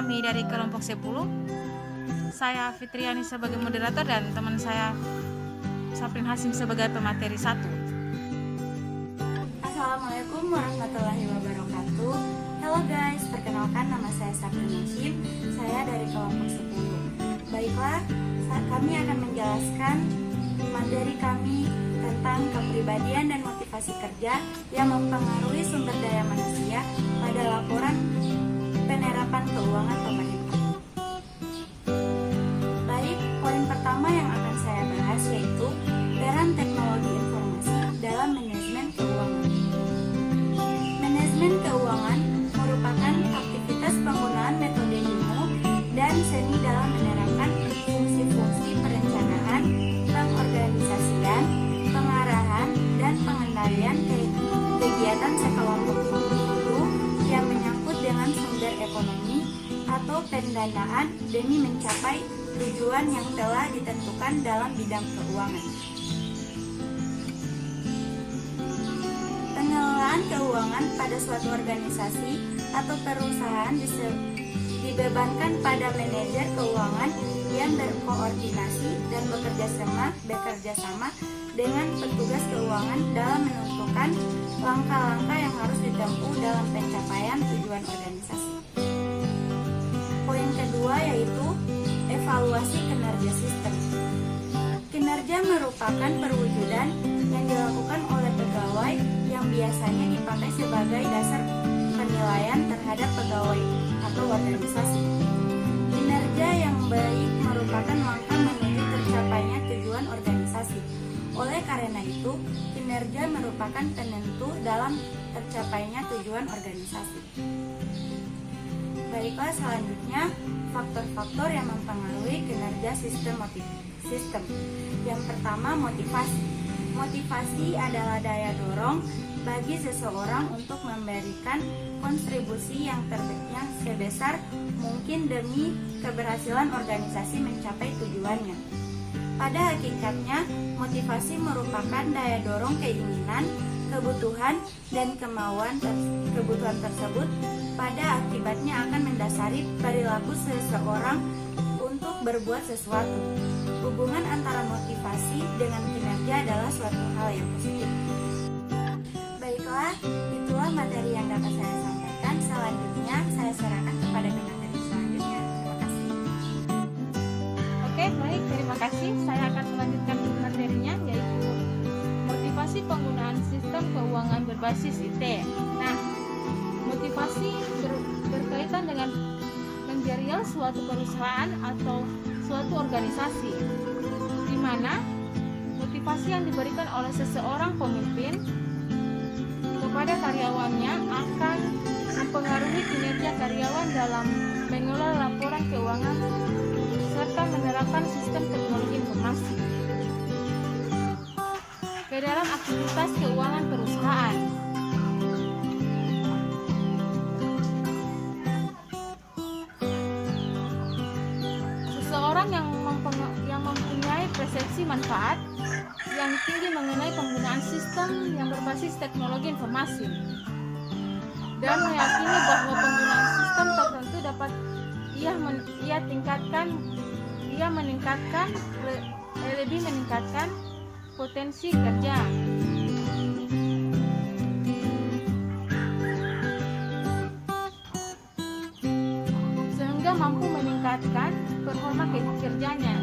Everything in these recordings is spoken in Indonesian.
kami dari kelompok 10. Saya Fitriani sebagai moderator dan teman saya Saprin Hasim sebagai pemateri 1. Assalamualaikum warahmatullahi wabarakatuh. Halo guys, perkenalkan nama saya Saprin Hasim. Saya dari kelompok 10. Baiklah, kami akan menjelaskan materi kami tentang kepribadian dan motivasi kerja yang mempengaruhi sumber daya manusia pada laporan penerapan keuangan pemerintah. Baik, poin pertama yang akan saya bahas yaitu peran teknologi informasi dalam manajemen keuangan. Manajemen keuangan merupakan aktivitas penggunaan metode ilmu dan seni dalam menerapkan fungsi-fungsi perencanaan, pengorganisasian, pengarahan, dan pengendalian kegiatan sekelompok individu yang menyangkut dengan sumber ekonomi atau pendanaan demi mencapai tujuan yang telah ditentukan dalam bidang keuangan. Pengelolaan keuangan pada suatu organisasi atau perusahaan dibebankan pada manajer keuangan yang berkoordinasi dan bekerja sama dengan petugas keuangan dalam menentukan langkah-langkah yang harus ditempuh dalam pencapaian tujuan organisasi. Poin kedua yaitu evaluasi kinerja sistem. Kinerja merupakan perwujudan yang dilakukan oleh pegawai yang biasanya dipakai sebagai dasar penilaian terhadap pegawai atau organisasi. Kinerja yang baik merupakan langkah menuju tercapainya tujuan organisasi. Oleh karena itu, kinerja merupakan penentu dalam tercapainya tujuan organisasi. Baiklah, selanjutnya faktor-faktor yang mempengaruhi kinerja sistem. Yang pertama, motivasi. Motivasi adalah daya dorong bagi seseorang untuk memberikan kontribusi yang sebesar mungkin demi keberhasilan organisasi mencapai tujuannya. Pada hakikatnya, motivasi merupakan daya dorong keinginan, kebutuhan, dan kebutuhan tersebut pada akibatnya akan mendasari perilaku seseorang untuk berbuat sesuatu. Hubungan antara motivasi dengan kinerja adalah suatu hal yang positif. Baiklah, itulah materi yang dapat saya sampaikan. Selanjutnya, saya serahkan kepada pemateri selanjutnya. Terima kasih. Oke, baik, terima kasih. Saya akan melanjutkan materinya, yaitu motivasi penggunaan sistem keuangan berbasis IT. Nah, motivasi berkaitan dengan manajerial suatu perusahaan atau suatu organisasi, di mana motivasi yang diberikan oleh seseorang pemimpin kepada karyawannya akan mempengaruhi kinerja karyawan dalam mengelola laporan keuangan serta menerapkan sistem teknologi informasi ke dalam aktivitas keuangan perusahaan. Seseorang yang mempunyai persepsi manfaat yang tinggi mengenai penggunaan sistem yang berbasis teknologi informasi dan meyakini bahwa penggunaan sistem tertentu dapat lebih meningkatkan potensi kerja. Sehingga mampu meningkatkan performa kerjanya.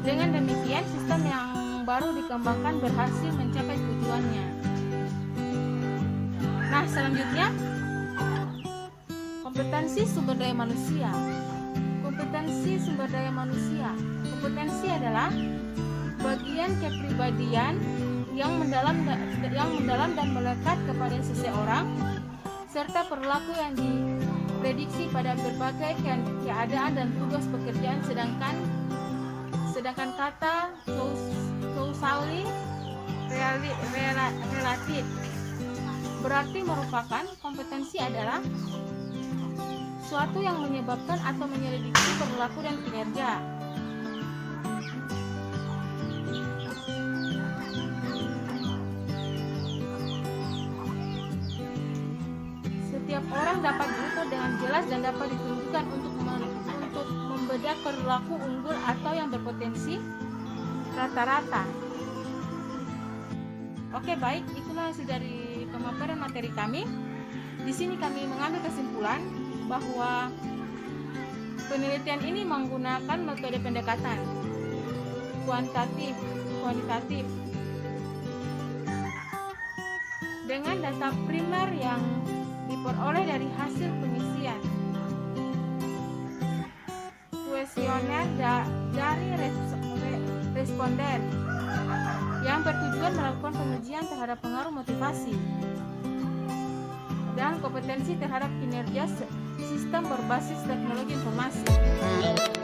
Dengan demikian, sistem yang baru dikembangkan berhasil mencapai tujuannya. Nah, selanjutnya, kompetensi sumber daya manusia. Kompetensi sumber daya manusia. Kompetensi adalah bagian kepribadian yang mendalam dan melekat kepada seseorang serta perilaku yang diprediksi pada berbagai keadaan dan tugas pekerjaan, sedangkan kata causally relatif berarti merupakan kompetensi adalah suatu yang menyebabkan atau menyelidiki perilaku dan kinerja. Setiap orang dapat diukur dengan jelas dan dapat ditunjukkan untuk punya perilaku unggul atau yang berpotensi rata-rata. Oke, baik, itulah hasil dari pemaparan materi kami. Di sini kami mengambil kesimpulan bahwa penelitian ini menggunakan metode pendekatan kuantitatif dengan data primer yang diperoleh dari hasil pengisian kuesioner dari responden yang bertujuan melakukan pengujian terhadap pengaruh motivasi dan kompetensi terhadap kinerja sistem berbasis teknologi informasi.